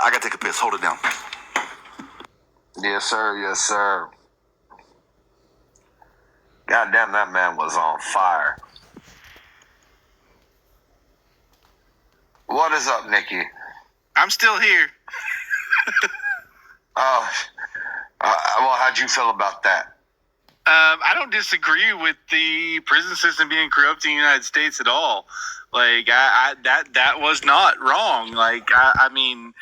I gotta take a piss. Hold it down. Yes, sir. Yes, sir. Goddamn, that man was on fire. What is up, Nikki? I'm still here. Oh, well, how'd you feel about that? I don't disagree with the prison system being corrupt in the United States at all. Like, that was not wrong. Like, I mean,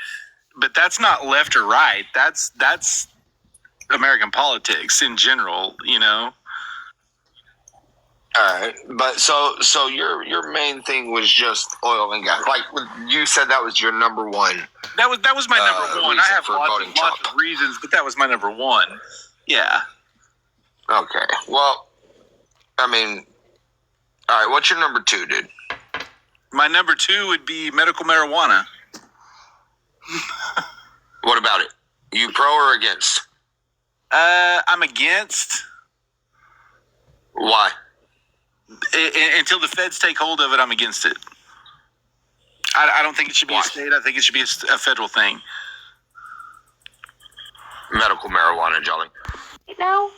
but that's not left or right. That's American politics in general, you know. All right, but so your main thing was just oil and gas. Like you said, that was your number one. That was my number one. I have lots of reasons, but that was my number one. Yeah. Okay. Well, I mean, all right. What's your number two, dude? My number two would be medical marijuana. What about it? You pro or against? I'm against. Why? Until the feds take hold of it, I'm against it. I don't think it should be a state. I think it should be a federal thing. Medical marijuana, Jolly. No.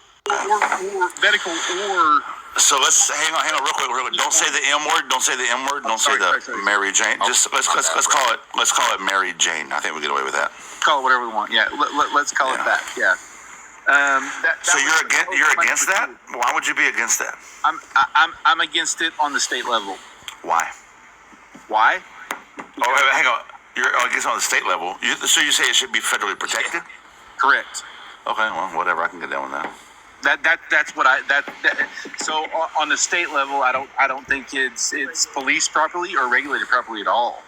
Medical or... So let's hang on real quick. Don't say the M word. Don't say the M word. Don't say the Mary Jane. Just let's call it Mary Jane. I think we get away with that. Call it whatever we want. Yeah. Let's call it that. Yeah. So you're against that? Why would you be against that? I'm against it on the state level. Why? Why? Oh, hang on. You're against it on the state level. So you say it should be federally protected? Correct. Okay. Well, whatever. I can get down with that. That's what so on the state level, I don't think it's policed properly or regulated properly at all.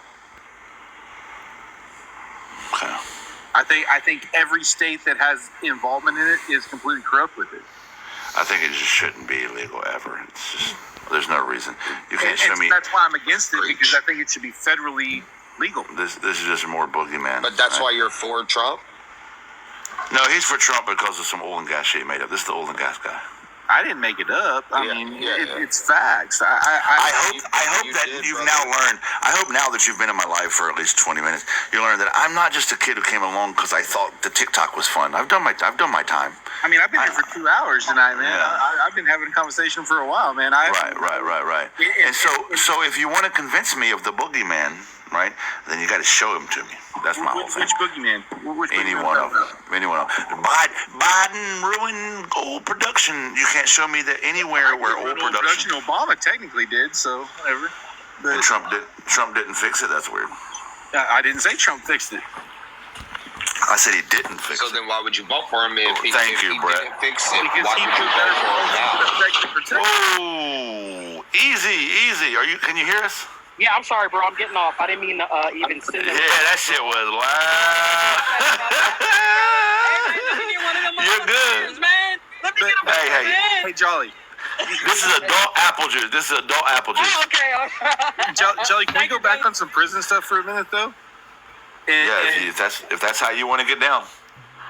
Okay. I think every state that has involvement in it is completely corrupt with it. I think it just shouldn't be illegal ever. It's just there's no reason. You can't show me. That's why I'm against it, because I think it should be federally legal. This is just more boogeyman. But that's why you're for Trump? No, he's for Trump because of some oil and gas shit he made up. This is the oil and gas guy. I didn't make it up. I mean, it's facts. I hope that you've now learned. I hope now that you've been in my life for at least 20 minutes, you learn that I'm not just a kid who came along because I thought the TikTok was fun. I've done my time. I mean, I've been here for 2 hours tonight, man. Yeah. I've been having a conversation for a while, man. Right. And so if you want to convince me of the boogeyman, right, then you got to show him to me. That's my whole thing. Which boogeyman? Any one of them. Biden ruined oil production. You can't show me that anywhere where oil production. Obama technically did, so whatever. But and Trump didn't fix it. That's weird. I didn't say Trump fixed it. I said he didn't fix it. So then why would you vote for him if he Brett. didn't fix it? Because he put better for him now. Whoa, easy. Can you hear us? Yeah, I'm sorry, bro. I'm getting off. I didn't mean to even send it. Yeah, that shit was loud. You're good. Hey, Jolly. This is adult apple juice. Oh, okay. Jolly, can we go back on some prison stuff for a minute, though? If that's how you want to get down.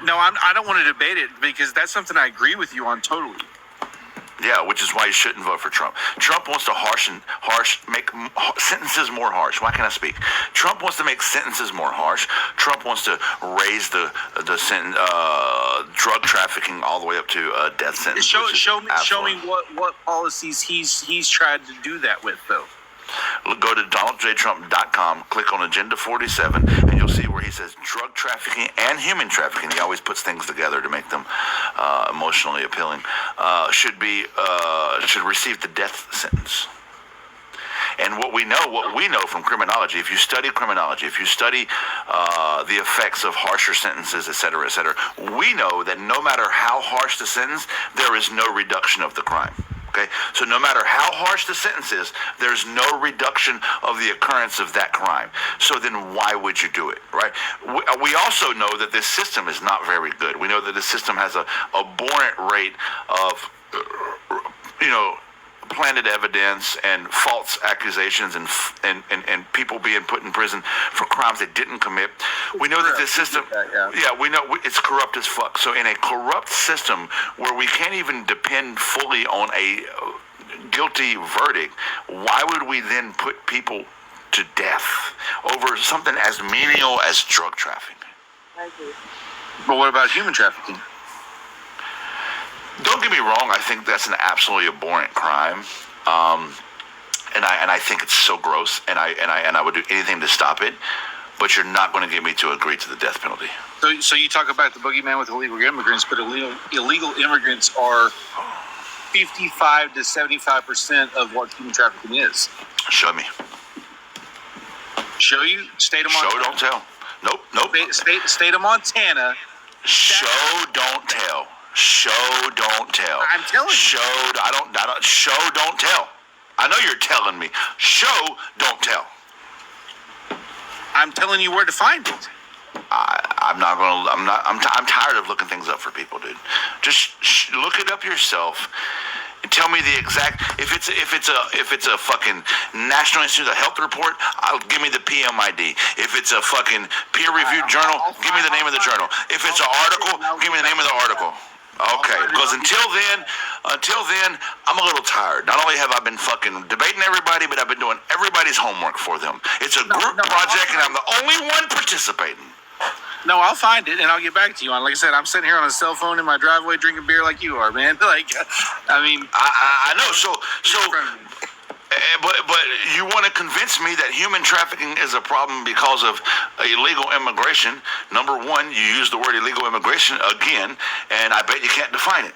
No, I don't want to debate it, because that's something I agree with you on totally. Yeah, which is why you shouldn't vote for Trump. Trump wants to make sentences more harsh. Why can't I speak? Trump wants to make sentences more harsh. Trump wants to raise the sentence, drug trafficking all the way up to a death sentence. Show me what policies he's tried to do that with, though. Go to DonaldJTrump.com, click on Agenda 47, and you'll see where he says drug trafficking and human trafficking. He always puts things together to make them emotionally appealing. Should receive the death sentence. And what we know from criminology, if you study criminology, if you study the effects of harsher sentences, et cetera, we know that no matter how harsh the sentence, there is no reduction of the crime. Okay, so no matter how harsh the sentence is, there's no reduction of the occurrence of that crime. So then why would you do it, right? We also know that this system is not very good. We know that the system has a abhorrent rate of, planted evidence and false accusations and people being put in prison for crimes they didn't commit. We know that this system, we know it's corrupt as fuck. So in a corrupt system where we can't even depend fully on a guilty verdict, why would we then put people to death over something as menial as drug trafficking. But what about human trafficking? Don't get me wrong. I think that's an absolutely abhorrent crime, and I think it's so gross, and I would do anything to stop it. But you're not going to get me to agree to the death penalty. So you talk about the boogeyman with illegal immigrants, but illegal immigrants are 55 to 75% of what human trafficking is. Show me. Show you? State of Montana. Show, don't tell. Nope. State of Montana. Show, don't tell. Show, don't tell. I'm telling you. Show, I don't. Show, don't tell. I know you're telling me. Show, don't tell. I'm telling you where to find it. I'm tired of looking things up for people, dude. Just look it up yourself and tell me the exact. If it's a fucking National Institute of Health report, give me the PMID. If it's a fucking peer-reviewed journal, give me the name of the journal. If it's an article, give me the name of the article. Okay, because until then, I'm a little tired. Not only have I been fucking debating everybody, but I've been doing everybody's homework for them. It's a group project, and I'm the only one participating. No, I'll find it, and I'll get back to you on. Like I said, I'm sitting here on a cell phone in my driveway drinking beer like you are, man. Like, I mean, I know. So. But you want to convince me that human trafficking is a problem because of illegal immigration. Number one, you use the word illegal immigration again, and I bet you can't define it.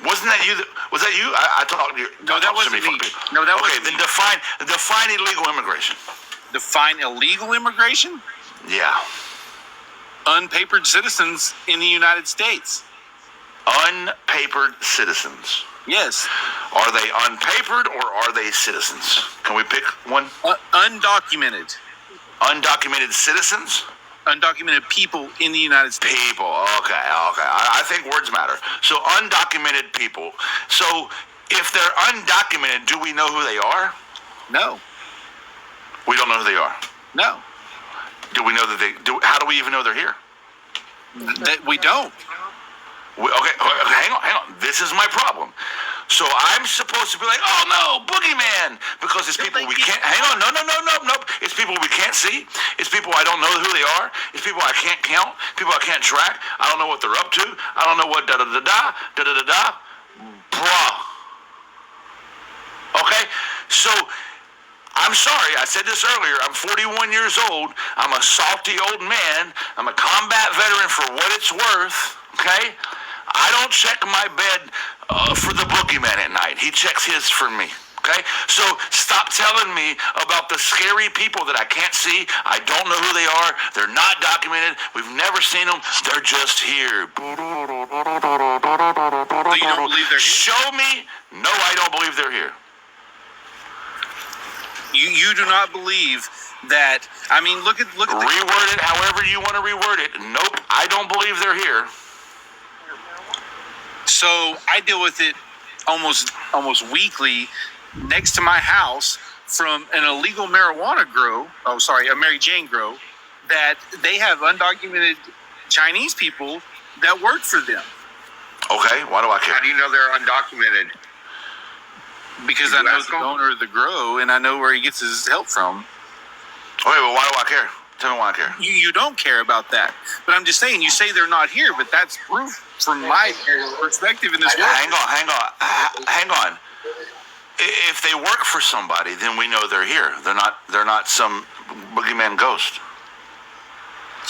Wasn't that you? Was that you? I talked to you. No, that wasn't me. No, that wasn't me. Okay, then define illegal immigration. Define illegal immigration? Yeah. Unpapered citizens in the United States. Unpapered citizens. Yes. Are they unpapered or are they citizens? Can we pick one? Undocumented. Undocumented citizens? Undocumented people in the United States. People. Okay. I think words matter. So undocumented people. So if they're undocumented, do we know who they are? No. We don't know who they are. No. Do we know that they do? How do we even know they're here? That we don't. Okay, hang on. This is my problem. So I'm supposed to be like, oh no, boogeyman, because it's people we can't. Hang on, no. It's people we can't see. It's people I don't know who they are. It's people I can't count. People I can't track. I don't know what they're up to. I don't know what da. Bruh. Okay, so. I'm sorry, I said this earlier, I'm 41 years old, I'm a salty old man, I'm a combat veteran for what it's worth, okay? I don't check my bed for the boogeyman at night, he checks his for me, okay? So stop telling me about the scary people that I can't see, I don't know who they are, they're not documented, we've never seen them, they're just here. So you don't believe they're here? Show me, no, I don't believe they're here. You do not believe that. I mean, look at reword it however you want to reword it. Nope, I don't believe they're here. So I deal with it almost weekly next to my house from an illegal marijuana grow. Oh, sorry, a Mary Jane grow that they have undocumented Chinese people that work for them. Okay, why do I care? How do you know they're undocumented? Because I know the owner of the grow, and I know where he gets his help from. Okay, well, why do I care? Tell me why I care. You don't care about that. But I'm just saying, you say they're not here, but that's proof from my perspective in this world. Hang on. If they work for somebody, then we know they're here. They're not some boogeyman ghost.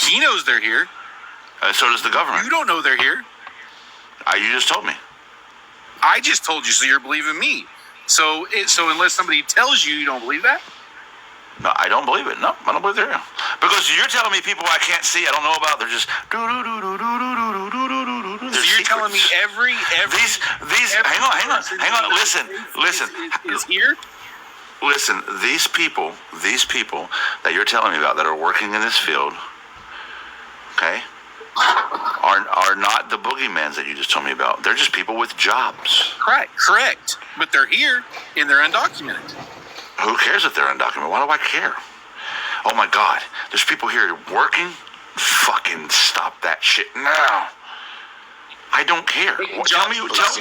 He knows they're here. So does the government. You don't know they're here. You just told me. I just told you, so you're believing me. So unless somebody tells you, you don't believe that? No, I don't believe it. No, I don't believe they're here. Because you're telling me people I can't see, I don't know about, they're just So you're telling me every these hang on, listen. Is here? Listen, these people that you're telling me about that are working in this field, okay, are not the boogeymans that you just told me about. They're just people with jobs. Correct. But they're here and they're undocumented. Who cares if they're undocumented? Why do I care? Oh my God, there's people here working. Fucking stop that shit now. I don't care. Tell me your jobs.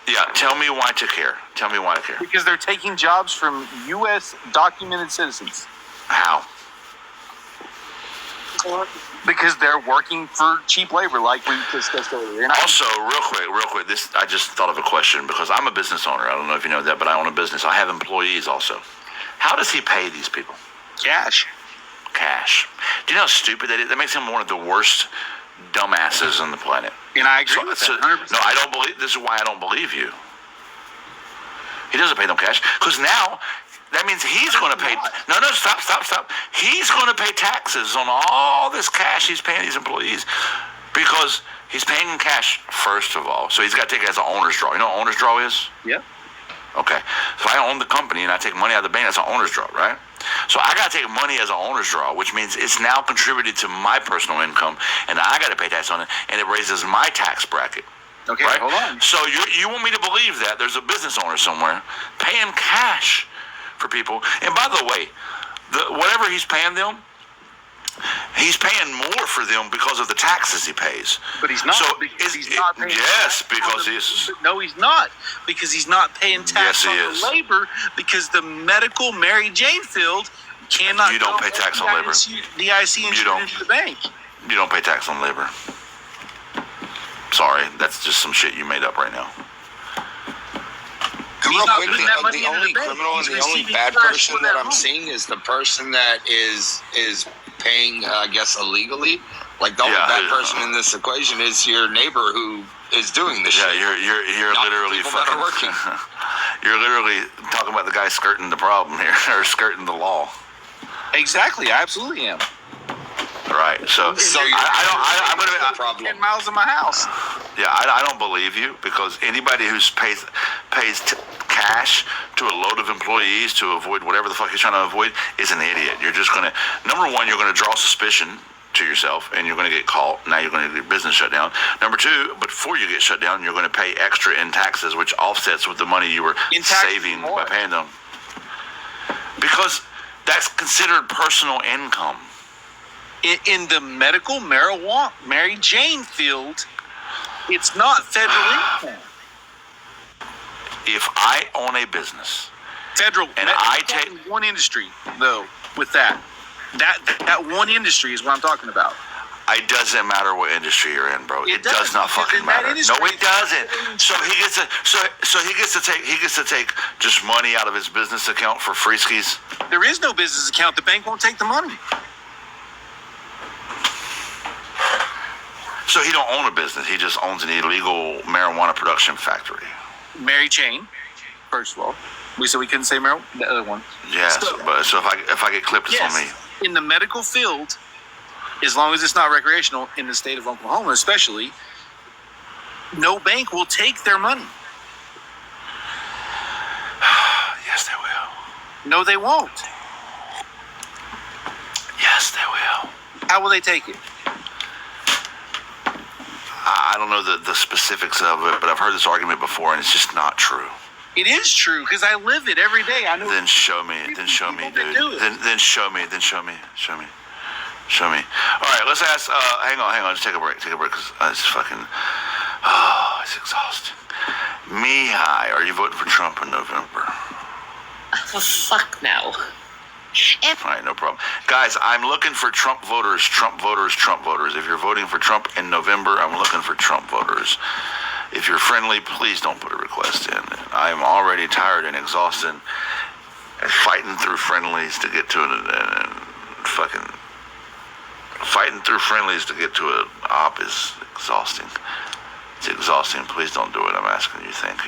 Yeah, tell me why to care. Tell me why to care. Because they're taking jobs from U.S. documented citizens. How? Because they're working for cheap labor, like we discussed earlier. Also, real quick, this I just thought of a question because I'm a business owner. I don't know if you know that, but I own a business. I have employees also. How does he pay these people? Cash. Do you know how stupid that is? That makes him one of the worst dumbasses on the planet. And I agree with that 100%. No, I don't believe. This is why I don't believe you. He doesn't pay them cash because now that means he's going to pay. No, stop. He's going to pay taxes on all this cash he's paying these employees because he's paying in cash first of all. So he's got to take it as an owner's draw. You know what owner's draw is? Yeah. Okay. So if I own the company and I take money out of the bank, that's an owner's draw, right? So I got to take money as an owner's draw, which means it's now contributed to my personal income, and I got to pay tax on it, and it raises my tax bracket. Okay, right? hold on. So you want me to believe that there's a business owner somewhere paying cash for people, and by the way, whatever he's paying them, he's paying more for them because of the taxes he pays. But he's not. So he's not paying yes, tax because on he's. No, he's not. Because he's not paying tax Yes, he on is. the labor. Because the medical Mary Jane field cannot. You don't pay tax on labor. The IC You insurance don't. into the bank. You don't pay tax on labor. Sorry, that's just some shit you made up right now. Real not quick, putting that money the into only the bank. criminal and He's the only receiving bad cash person for that that I'm money. seeing is the person that is paying, I guess, illegally. Like the only Yeah, bad person in this equation is your neighbor who is doing this Yeah, shit. you're Not literally people that are fucking. working. You're literally talking about the guy skirting the problem here, or skirting the law. Exactly, I absolutely am. Right. So I'm gonna. the problem. 10 miles of my house. Yeah, I don't believe you because anybody who pays cash to a load of employees to avoid whatever the fuck he's trying to avoid is an idiot. You're just gonna, number one, you're gonna draw suspicion to yourself and you're gonna get caught. Now you're gonna get your business shut down. Number two, before you get shut down, you're gonna pay extra in taxes, which offsets with the money you were saving by paying them. Because that's considered personal income. In the medical marijuana Mary Jane field, it's not federal income. If I own a business, Federal, and I take one industry though. With that one industry is what I'm talking about. it doesn't matter what industry you're in, bro. It does does, not because fucking in that matter. No, industry- it doesn't. So he gets to take just money out of his business account for free skis. There is no business account. The bank won't take the money. So he don't own a business. He just owns an illegal marijuana production factory. Mary Jane, first of all. We said we couldn't say marijuana. The other one. Yes, So- but so if I get clipped, it's on me. In the medical field, as long as it's not recreational, in the state of Oklahoma especially, no bank will take their money. Yes, they will. No, they won't. Yes, they will. How will they take it? I don't know the specifics of it, but I've heard this argument before, and it's just not true. It is true because I live it every day. I know. Then show me, people dude. that do it. Then show me. All right, let's ask. Hang on. Just take a break. Because it's fucking. Oh, it's exhausting. Mihai, are you voting for Trump in November? Well, fuck no. All right, no problem. Guys, I'm looking for Trump voters. If you're voting for Trump in November, I'm looking for Trump voters. If you're friendly, please don't put a request in. I'm already tired and exhausted and fighting through friendlies to get to it. Fucking fighting through friendlies to get to an op is exhausting. It's exhausting. Please don't do it. I'm asking you. Thank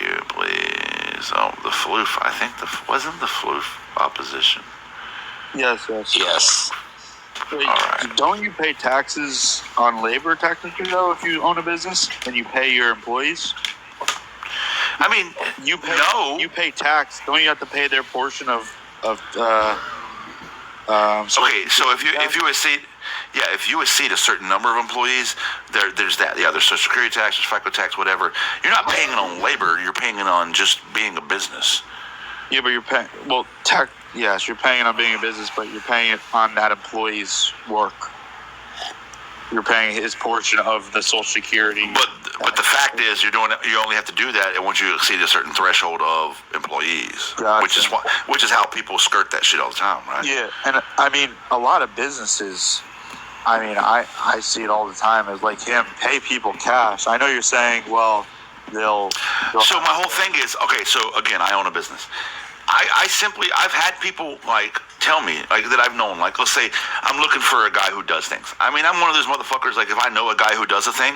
you. Please. Oh, the floof. I think wasn't the floof opposition. Yes. Yes. Wait, All right. Don't you pay taxes on labor technically though if you own a business and you pay your employees? I mean, You pay no. you pay tax. Don't you have to pay their portion of Okay, so if you exceed a certain number of employees, there's that. Yeah, there's Social Security tax, there's FICA tax, whatever. You're not paying it on labor. You're paying it on just being a business. Yeah, but you're paying yes, you're paying on being a business, but you're paying it on that employee's work. you're paying his portion of the Social Security. But the fact is, you only have to do that once you exceed a certain threshold of employees, Gotcha. which is how people skirt that shit all the time, right? Yeah, and I mean, a lot of businesses, I mean, I see it all the time as like him, pay people cash. I know you're saying, well, they'll So my whole thing is, okay, so again, I own a business. I've had people like tell me like that I've known, like let's say I'm looking for a guy who does things. I mean, I'm one of those motherfuckers, like if I know a guy who does a thing,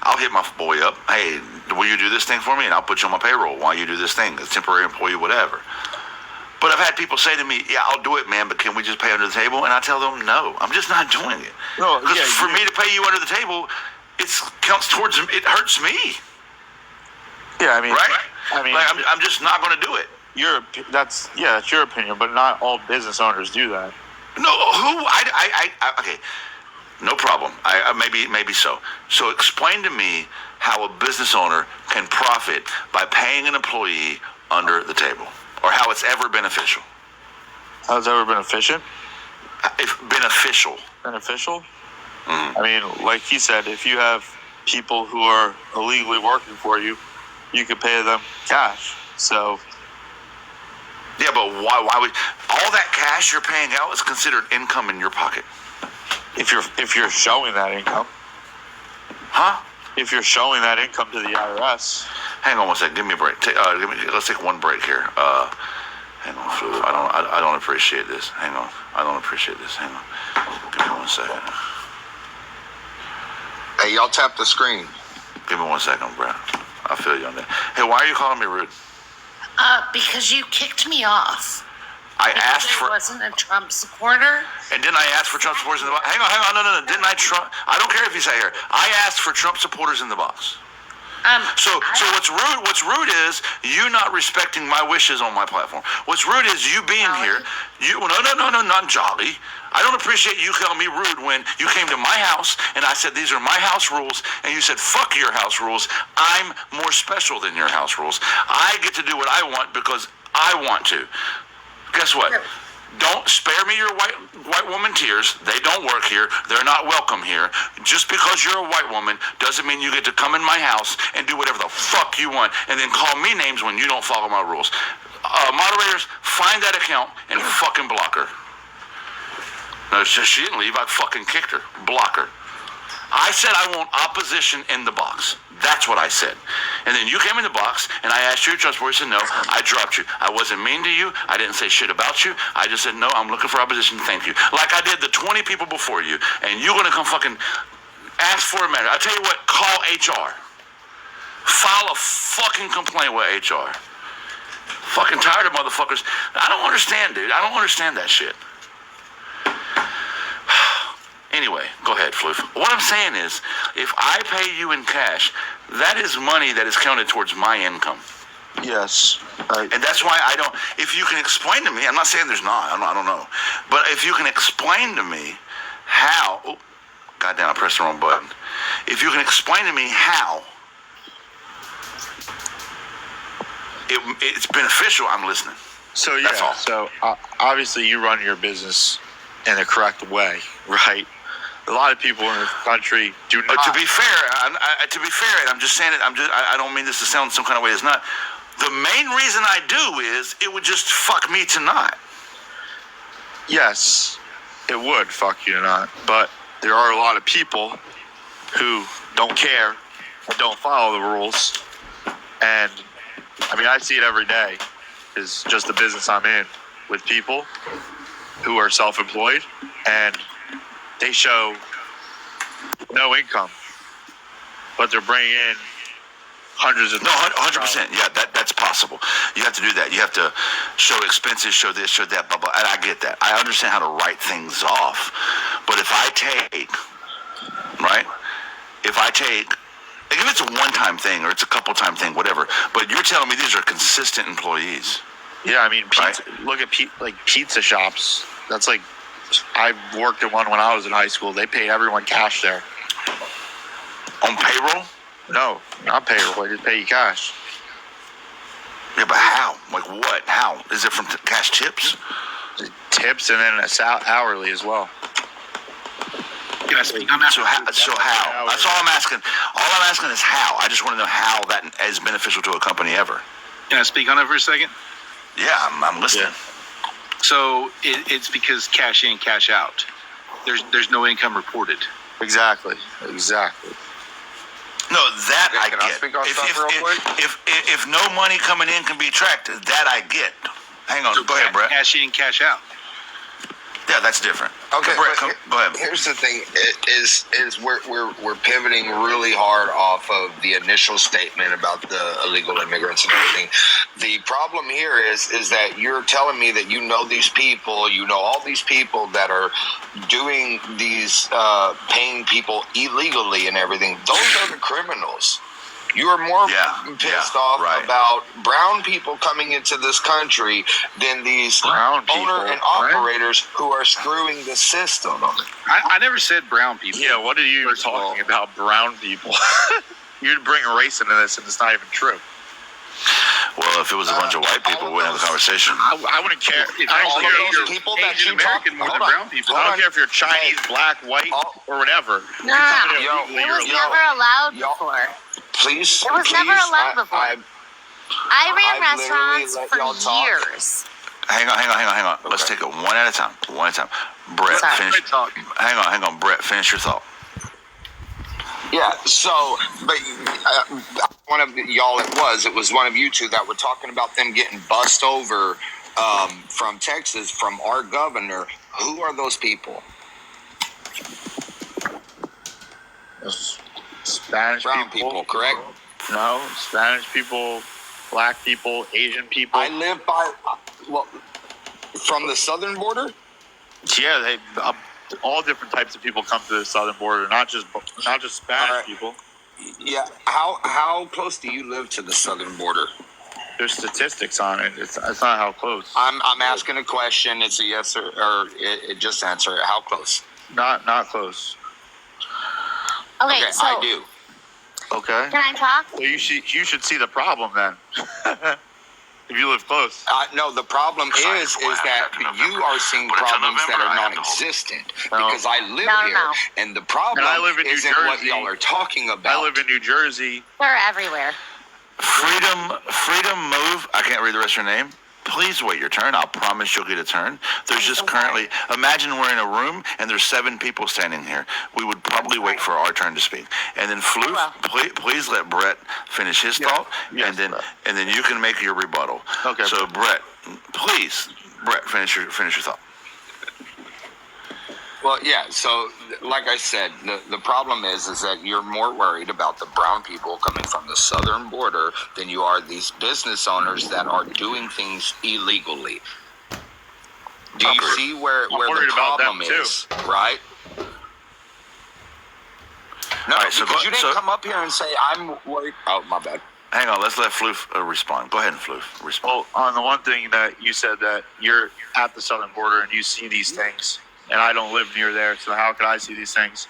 I'll hit my boy up. Hey, will you do this thing for me? And I'll put you on my payroll while you do this thing, a temporary employee, whatever. But I've had people say to me, yeah, I'll do it, man, but can we just pay under the table? And I tell them, no, I'm just not doing it. No, Because yeah, for me to pay you under the table, it counts towards, it hurts me. Yeah, I mean, Right? I mean, like, I'm just not going to do it. that's your opinion, but not all business owners do that. No, okay, no problem. Maybe so. So explain to me how a business owner can profit by paying an employee under the table, or how it's ever beneficial. Has ever been efficient? If beneficial. Beneficial? Mm. I mean, like he said, if you have people who are illegally working for you, you could pay them cash. So, Yeah, but why would all that cash you're paying out is considered income in your pocket? if you're showing that income, Huh? if you're showing that income to the IRS, Hang on one second. Give me a break. Let's take one break here. Hang on. I don't appreciate this. Hang on. I don't appreciate this. Hang on. Give me 1 second. Hey, y'all tap the screen. Give me 1 second, bro. I feel you on that. Hey, why are you calling me rude? Because you kicked me off. I Because asked I for, wasn't a Trump supporter. and didn't I ask for Trump supporters in the box? Hang on, no. Didn't I I don't care if you say here. I asked for Trump supporters in the box. So what's rude is you not respecting my wishes on my platform. What's rude is you being here. No, not jolly. I don't appreciate you calling me rude when you came to my house and I said these are my house rules, and you said fuck your house rules. I'm more special than your house rules. I get to do what I want because I want to. Guess what? Don't spare me your white woman tears. They don't work here. They're not welcome here. Just because you're a white woman doesn't mean you get to come in my house and do whatever the fuck you want and then call me names when you don't follow my rules. Moderators, find that account and fucking block her. No, she didn't leave. I fucking kicked her. Block her. I said I want opposition in the box. That's what I said. And then you came in the box, and I asked you to trust. You said no. I dropped you. I wasn't mean to you. I didn't say shit about you. I just said, no, I'm looking for opposition. Thank you. Like I did the 20 people before you, and you're going to come fucking ask for a matter. I tell you what, call HR. File a fucking complaint with HR. Fucking tired of motherfuckers. I don't understand, dude. I don't understand that shit. Anyway, go ahead, Floof. What I'm saying is, if I pay you in cash, that is money that is counted towards my income. yes. And that's why I don't, if you can explain to me, I'm not saying there's not, I don't know. But if you can explain to me how, oh, goddamn, I pressed the wrong button. If you can explain to me how it's beneficial, I'm listening. So yeah. That's all. So obviously you run your business in the correct way, right? A lot of people in this country do not. To be fair, and I'm just saying it. I don't mean this to sound some kind of way. It's not. The main reason I do is it would just fuck me to not. Yes, it would fuck you to not. But there are a lot of people who don't care and don't follow the rules. And I mean, I see it every day. Is just the business I'm in with people who are self-employed and they show no income, but they're bringing in hundreds of 100%. Yeah, that's possible. You have to do that. You have to show expenses, show this, show that, blah, blah. And I get that. I understand how to write things off. But if I take, if it's a one-time thing or it's a couple-time thing, whatever, but you're telling me these are consistent employees. Yeah, I mean, Right. look at pizza shops. That's like, I worked in one when I was in high school. They paid everyone cash there. On payroll? No, not payroll. They just pay you cash. Yeah, but how? Like what? How? Is it from cash tips? Tips and then it's hourly as well. Can I speak on that? So how? That's all I'm asking. All I'm asking is how. I just want to know how that is beneficial to a company ever. Can I speak on it for a second? Yeah, I'm listening. So it's because cash in, cash out. There's no income reported. Exactly. No, that I Can I get. speak on something real quick? If no money coming in can be tracked, that I get. Hang on. So Go ahead, Brett. Cash in, cash out. Yeah, that's different. Okay, Brett, but go ahead. here's the thing: is we're pivoting really hard off of the initial statement about the illegal immigrants and everything. The problem here is that you're telling me that you know these people, you know all these people that are doing these paying people illegally and everything. Those are the criminals. You are more pissed off about brown people coming into this country than these owner and operators who are screwing the system. I never said brown people. Yeah, what are you talking about, brown people? You'd bring race into this, and it's not even true. Well, if it was a bunch of white people, we wouldn't have a conversation. I wouldn't care. I all don't care of if those you're people that Asian you talk American more than hold on. brown people. I don't care if you're Chinese, black, white, or whatever. No, it was never allowed before. Please, It was never allowed before. I ran I've literally restaurants let for y'all talk. years. Hang on. Let's take it one at a time. Brett, Sorry. finish. Hang on. Brett, finish your thought. Yeah, so, but one of y'all, it was one of you two that were talking about them getting bussed over from Texas, from our governor. Who are those people? Spanish Brown people, correct? No, Spanish people, black people, Asian people. I live by, from the southern border? Yeah, they all different types of people come to the southern border, not just Spanish people. Yeah, how close do you live to the southern border? There's statistics on it. It's not how close. I'm asking a question. It's a yes or it just answer it. How close? Not close. Okay, Okay, so I do. Okay. can I talk? Well, you should see the problem then. If you live close. No, the problem is that you are seeing problems that are non-existent because I live here, and the problem isn't what y'all are talking about. I live in New Jersey. They're everywhere. Freedom Move. I can't read the rest of your name. Please wait your turn. I'll promise you'll get a turn. There's just currently, imagine we're in a room and there's 7 people standing here. We would probably wait for our turn to speak. And then Floof, please let Brett finish his thought, and then you can make your rebuttal. Okay. So Brett, finish your thought. Well, yeah. So, like I said, the problem is that you're more worried about the brown people coming from the southern border than you are these business owners that are doing things illegally. Do you see where the problem is? Right? No, right, so because you didn't come up here and say I'm worried. Oh, my bad. Hang on, let's let Floof respond. Go ahead and Floof respond. Well, on the one thing that you said that you're at the southern border and you see these things. And I don't live near there, so how could I see these things?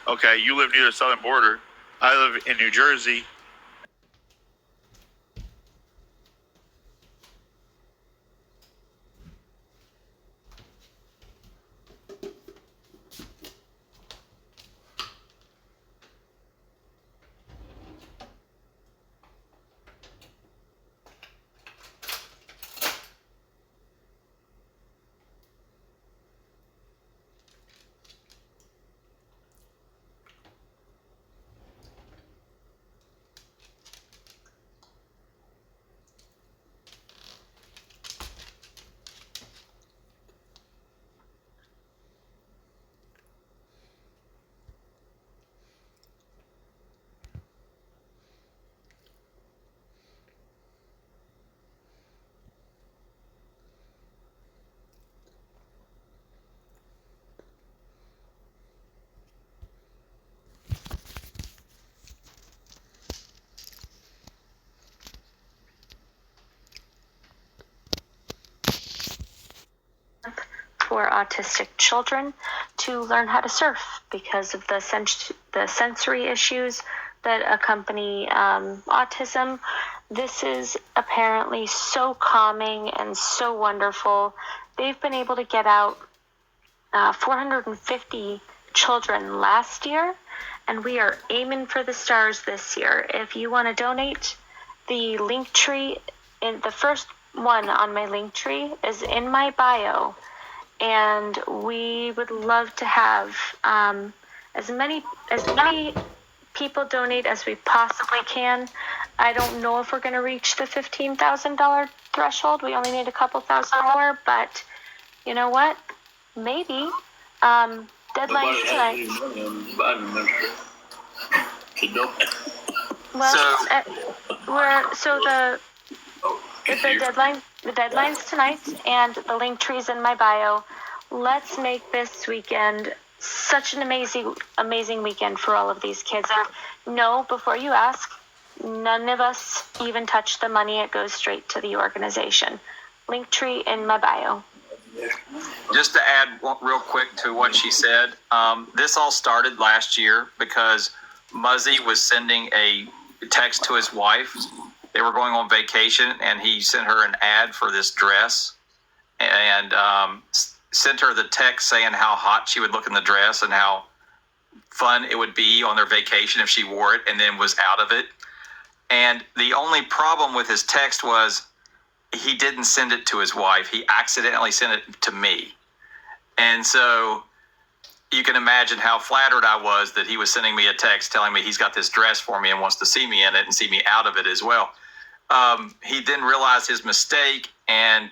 Okay, you live near the southern border. I live in New Jersey. For autistic children to learn how to surf because of the sensory issues that accompany autism. This is apparently so calming and so wonderful. They've been able to get out 450 children last year, and we are aiming for the stars this year. If you want to donate, the link tree, in the first one on my link tree is in my bio, and we would love to have as many people donate as we possibly can. I don't know if we're going to reach the $15,000 threshold. We only need a couple thousand more, but you know what? Maybe. Deadline's tonight. Well, the deadline's tonight, and the link tree's in my bio. Let's make this weekend such an amazing weekend for all of these kids. And no, before you ask, none of us even touch the money. It goes straight to the organization. Link tree in my bio. Just to add real quick to what she said, this all started last year because Muzzy was sending a text to his wife. They were going on vacation, and he sent her an ad for this dress, and sent her the text saying how hot she would look in the dress and how fun it would be on their vacation if she wore it, and then was out of it. And the only problem with his text was he didn't send it to his wife. He accidentally sent it to me. And so you can imagine how flattered I was that he was sending me a text telling me he's got this dress for me and wants to see me in it and see me out of it as well. He then realized his mistake and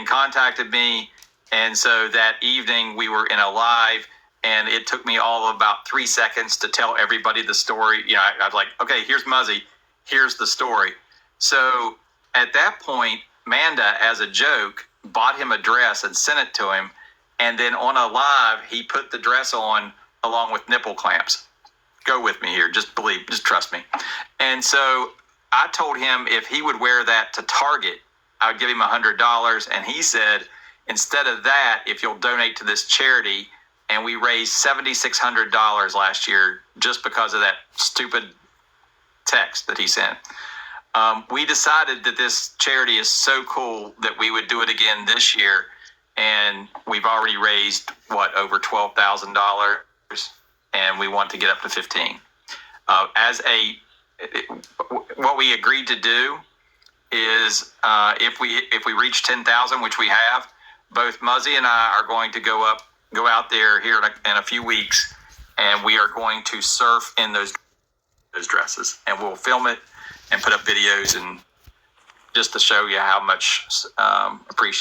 contacted me. And so that evening we were in a live, and it took me all of about 3 seconds to tell everybody the story. You know, I was like, okay, here's Muzzy. Here's the story. So at that point, Manda, as a joke, bought him a dress and sent it to him. And then on a live, he put the dress on along with nipple clamps. Go with me here. Just trust me. And so I told him if he would wear that to Target, I would give him $100. And he said, instead of that, if you'll donate to this charity, and we raised $7,600 last year just because of that stupid text that he sent. We decided that this charity is so cool that we would do it again this year. And we've already raised, over $12,000, and we want to get up to 15. What we agreed to do is if we reach 10,000, which we have, both Muzzy and I are going to go out there here in a few weeks, and we are going to surf in those dresses, and we'll film it and put up videos, and just to show you how much appreciate